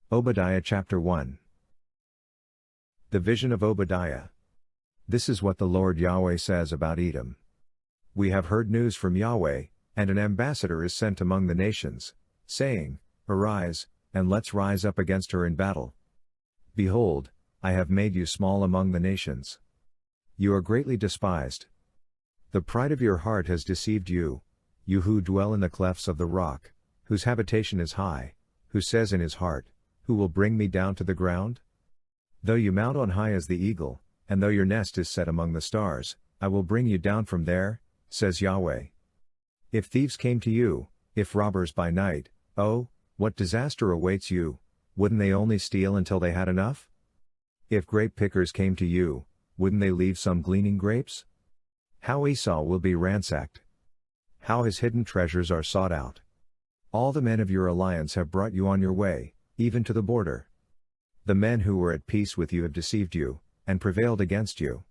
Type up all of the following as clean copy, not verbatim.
Obadiah chapter 1. The vision of Obadiah. This is what the Lord Yahweh says about Edom. We have heard news from Yahweh, and an ambassador is sent among the nations, saying, Arise, and let's rise up against her in battle. Behold, I have made you small among the nations. You are greatly despised. The pride of your heart has deceived you, you who dwell in the clefts of the rock, whose habitation is high, who says in his heart, Who will bring me down to the ground? Though you mount on high as the eagle, and though your nest is set among the stars, I will bring you down from there, says Yahweh. If thieves came to you, if robbers by night, oh, what disaster awaits you, wouldn't they only steal until they had enough? If grape pickers came to you, wouldn't they leave some gleaning grapes? How Esau will be ransacked. How his hidden treasures are sought out. All the men of your alliance have brought you on your way, even to the border. The men who were at peace with you have deceived you, and prevailed against you.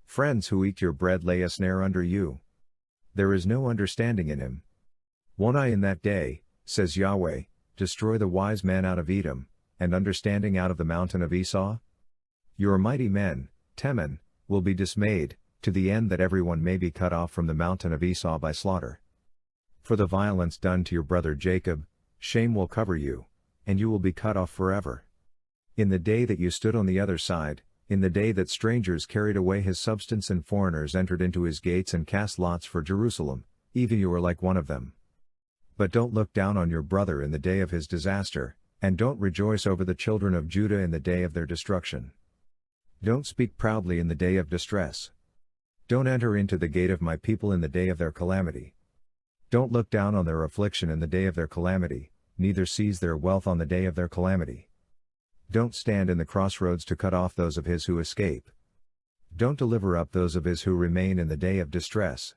Friends who eat your bread lay a snare under you. There is no understanding in him. Won't I in that day, says Yahweh, destroy the wise man out of Edom, and understanding out of the mountain of Esau? Your mighty men, Teman, will be dismayed, to the end that everyone may be cut off from the mountain of Esau by slaughter. For the violence done to your brother Jacob, shame will cover you, and you will be cut off forever. In the day that you stood on the other side, in the day that strangers carried away his substance and foreigners entered into his gates and cast lots for Jerusalem, even you were like one of them. But don't look down on your brother in the day of his disaster, and don't rejoice over the children of Judah in the day of their destruction. Don't speak proudly in the day of distress. Don't enter into the gate of my people in the day of their calamity. Don't look down on their affliction in the day of their calamity, neither seize their wealth on the day of their calamity. Don't stand in the crossroads to cut off those of his who escape. Don't deliver up those of his who remain in the day of distress.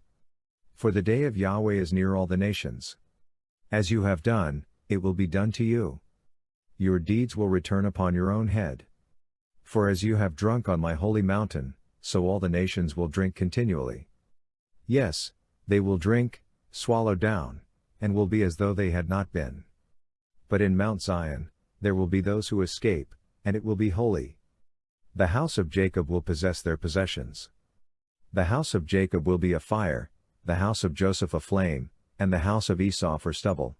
For the day of Yahweh is near all the nations. As you have done, it will be done to you. Your deeds will return upon your own head. For as you have drunk on my holy mountain, so all the nations will drink continually. Yes, they will drink, swallow down, and will be as though they had not been. But in Mount Zion, there will be those who escape, and it will be holy. The house of Jacob will possess their possessions. The house of Jacob will be a fire, the house of Joseph a flame, and the house of Esau for stubble.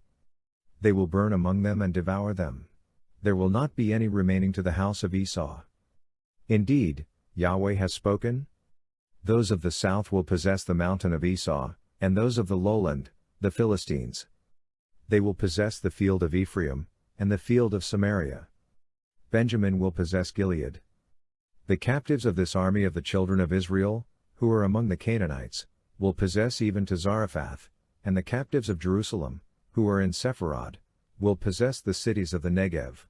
They will burn among them and devour them. There will not be any remaining to the house of Esau. Indeed, Yahweh has spoken. Those of the south will possess the mountain of Esau, and those of the lowland, the Philistines. They will possess the field of Ephraim, and the field of Samaria. Benjamin will possess Gilead. The captives of this army of the children of Israel, who are among the Canaanites, will possess even to Zarephath, and the captives of Jerusalem, who are in Sepharad, will possess the cities of the Negev.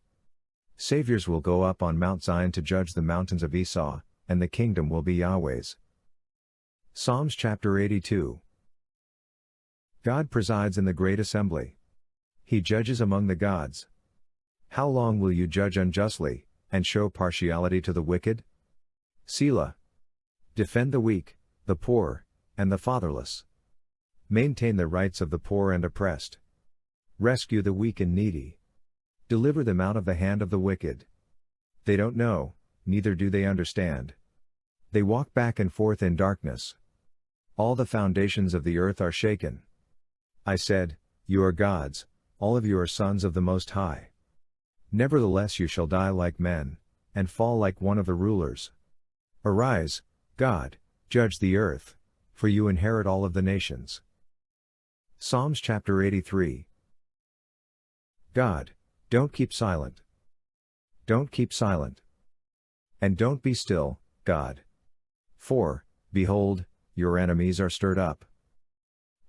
Saviors will go up on Mount Zion to judge the mountains of Esau, and the kingdom will be Yahweh's. Psalms chapter 82. God presides in the great assembly. He judges among the gods. How long will you judge unjustly, and show partiality to the wicked? Selah. Defend the weak, the poor, and the fatherless. Maintain the rights of the poor and oppressed. Rescue the weak and needy. Deliver them out of the hand of the wicked. They don't know, neither do they understand. They walk back and forth in darkness. All the foundations of the earth are shaken. I said, You are gods, all of you are sons of the Most High. Nevertheless you shall die like men, and fall like one of the rulers. Arise, God, judge the earth, for you inherit all of the nations. Psalms chapter 83. God, don't keep silent. Don't keep silent. And don't be still, God. For, behold, your enemies are stirred up.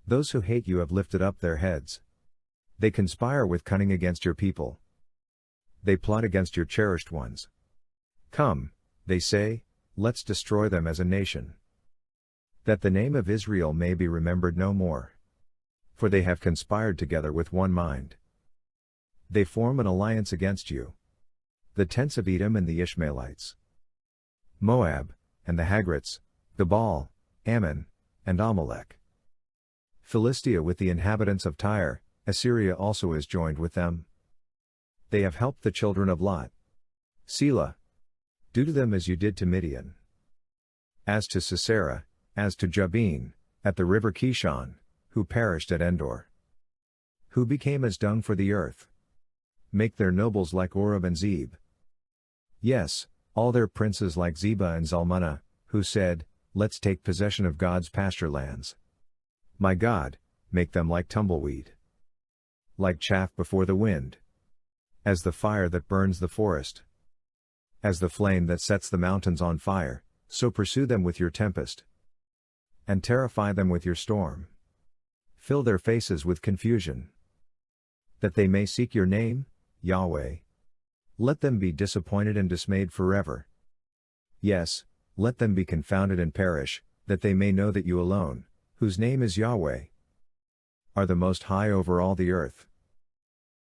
Those who hate you have lifted up their heads. They conspire with cunning against your people. They plot against your cherished ones. Come, they say, let's destroy them as a nation. That the name of Israel may be remembered no more. For they have conspired together with one mind. They form an alliance against you. The tents of Edom and the Ishmaelites. Moab, and the Hagrites, Gebal, Ammon, and Amalek. Philistia with the inhabitants of Tyre, Assyria also is joined with them. They have helped the children of Lot. Selah. Do to them as you did to Midian. As to Sisera, as to Jabin, at the river Kishon, who perished at Endor. Who became as dung for the earth. Make their nobles like Oreb and Zeb. Yes, all their princes like Zebah and Zalmunna, who said, let's take possession of God's pasture lands. My God, make them like tumbleweed. Like chaff before the wind. As the fire that burns the forest. As the flame that sets the mountains on fire, so pursue them with your tempest. And terrify them with your storm. Fill their faces with confusion. That they may seek your name, Yahweh. Let them be disappointed and dismayed forever. Yes, let them be confounded and perish, that they may know that you alone, whose name is Yahweh, are the most high over all the earth.